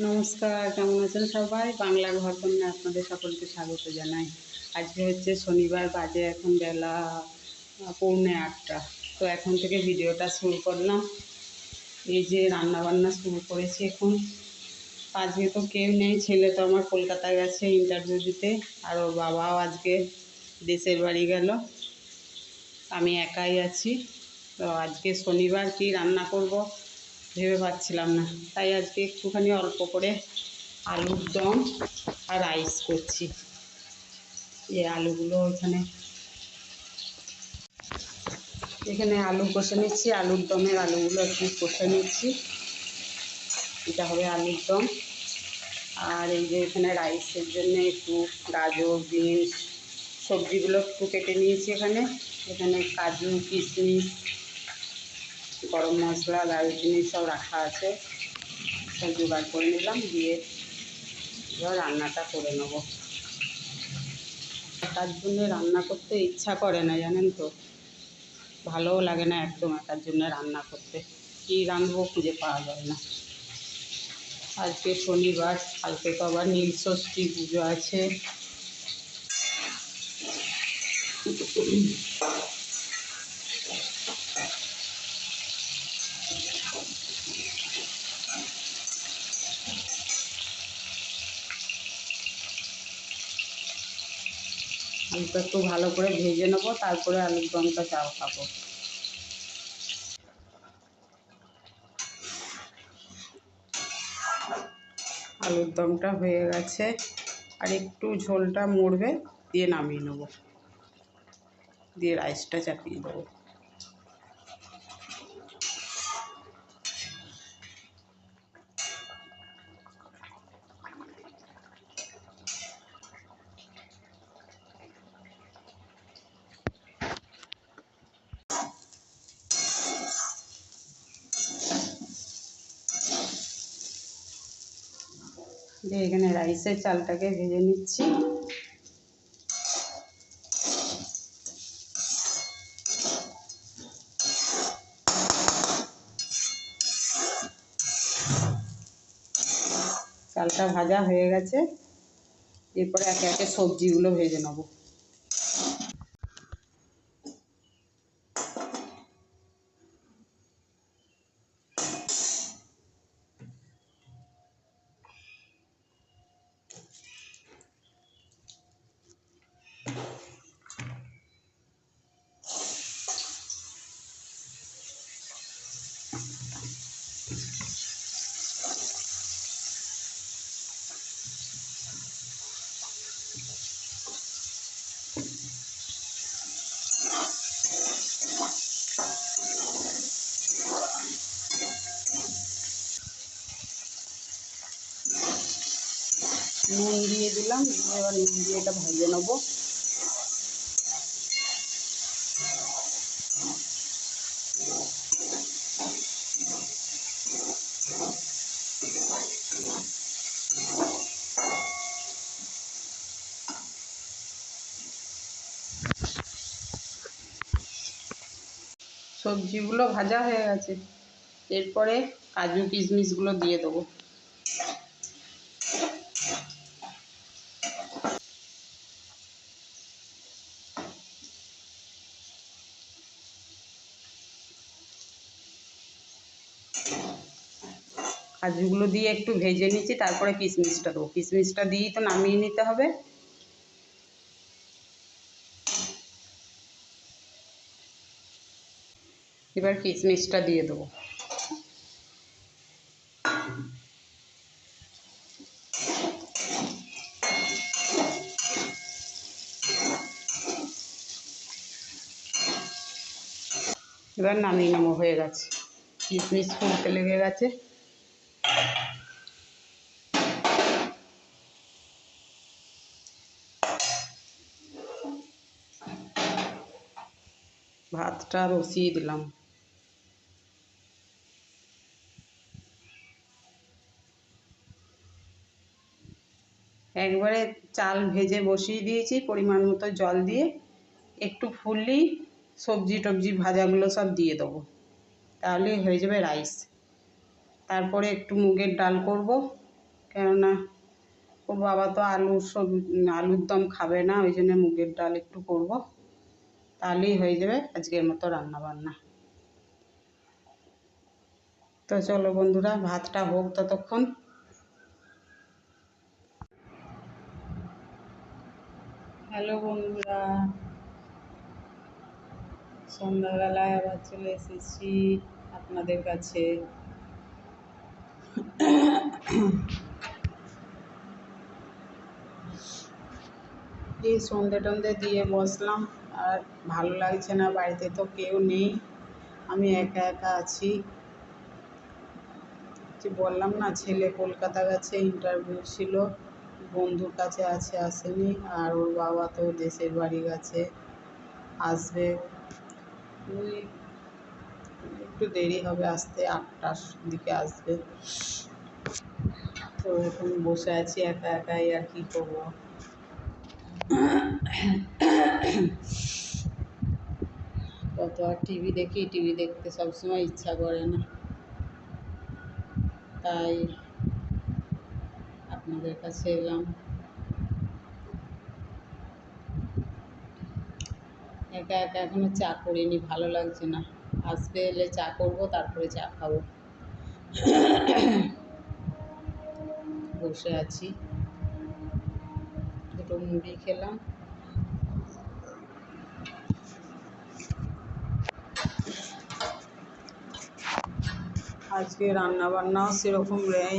নমস্কার, কেমন আছেন সবাই? বাংলা ঘর কন্যা আপনাদের সকলকে স্বাগত জানাই। আজকে হচ্ছে শনিবার, বাজে এখন বেলা 7:45। তো এখন থেকে ভিডিওটা শুরু করলাম। এই যে রান্নাবান্না শুরু করেছি এখন। আজকে তো কেউ নেই, ছেলে তো আমার কলকাতায় গেছে ইন্টারভিউ দিতে, আর ওর বাবাও আজকে দেশের বাড়ি গেল। আমি একাই আছি। তো আজকে শনিবার কি রান্না করব ভেবে পাচ্ছিলাম না, তাই আজকে একটুখানি অল্প করে আলুর দম আর রাইস করছি। এই আলুগুলো এখানে আলু কষে নিচ্ছি, আলুর দমের আলুগুলো একটু কষে নিচ্ছি। এটা হবে আলুর দম। আর এই যে এখানে রাইসের জন্য একটু গাজর, বিনস সবজিগুলো একটু কেটে নিয়েছি। এখানে কাজু, কিশমিশ, গরম মশলা, দারুচিনি সব রাখা আছে। সব জোগাড় করে নিলাম, দিয়ে এবার রান্নাটা করে নেব। তার জন্য রান্না করতে ইচ্ছা করে না, জানেন তো, ভালোও লাগে না একদম একার জন্য রান্না করতে। কী রাঁধবো খুঁজে পাওয়া যায় না। আজকে শনিবার, কালকে তো আবার নীলষষ্ঠী পুজো আছে। আলুটা একটু ভালো করে ভেজে নেবো, তারপরে আলুর দমটা চাও খাবো। আলুর দমটা হয়ে গেছে, আর একটু ঝোলটা মরবে, দিয়ে নামিয়ে নেবো, দিয়ে রাইসটা চাপিয়ে দেবো। দিয়ে এখানে রাইসের চালটাকে ভেজে নিচ্ছি। চালটা ভাজা হয়ে গেছে, এরপরে একে একে সবজিগুলো ভেজে নেব। নুন দিয়ে দিলাম, দিয়ে এবার নুন দিয়ে এটা ভেজে নেবো। সবজিগুলো ভাজা হয়ে গেছে, এরপরে কাজু কিশমিশগুলো দিয়ে দেবো। কাজুগুলো দিয়ে একটু ভেজে নিচ্ছি, তারপরে কিশমিশটা দেবো। কিশমিশটা দিয়েই তো নামিয়ে নিতে হবে। এবার কিশমিশটা দিয়ে দেবো। এবার নামিয়ে নেবো, হয়ে গেছে। কিশমিশ ফুলতে লেগে গেছে। ভাতটা বসিয়ে দিলাম। একবারে চাল ভেজে বসিয়ে দিয়েছি পরিমাণ মতো জল দিয়ে, একটু ফুললেই সবজি টবজি ভাজাগুলো সব দিয়ে দেবো, তাহলেই হয়ে যাবে রাইস। তারপরে একটু মুগের ডাল করব, কেননা ওর বাবা তো আলুর দম খাবে না, ওই জন্য মুগের ডাল একটু করব, তাহলেই হয়ে যাবে আজকের মতো রান্না বান্না। তো চলো বন্ধুরা, ভাতটা হোক ততক্ষণ। হ্যালো বন্ধুরা, সন্ধ্যাবেলায় আবার চলে এসেছি আপনাদের কাছে। এই সন্ধে টন্ধে দিয়ে বসলাম, আর ভালো লাগছে না, বাড়িতে তো কেউ নেই, আমি একা একা আছি। যে বললাম না, ছেলে কলকাতা গেছে, ইন্টারভিউ ছিল, বন্ধুর কাছে আছে, আসেনি। আর ওর বাবা তো দেশের বাড়ি গেছে, আসবে ওই একটু দেরি হবে আসতে, 8টার দিকে আসবে। তো এখন বসে আছি একা একাই, আর কি করবো। কত আর টিভি দেখি, টিভি দেখতে সবসময় ইচ্ছা করে না, তাই আপনাদের কাছে এলাম। একা একা এখনো চা করিনি, ভালো লাগছে না, আসবে, এলে চা করবো, তারপরে চা খাবো। বসে আছি, দুটো মুড়ি খেলাম। আজকে রান্না বান্নাও সেরকম নেই,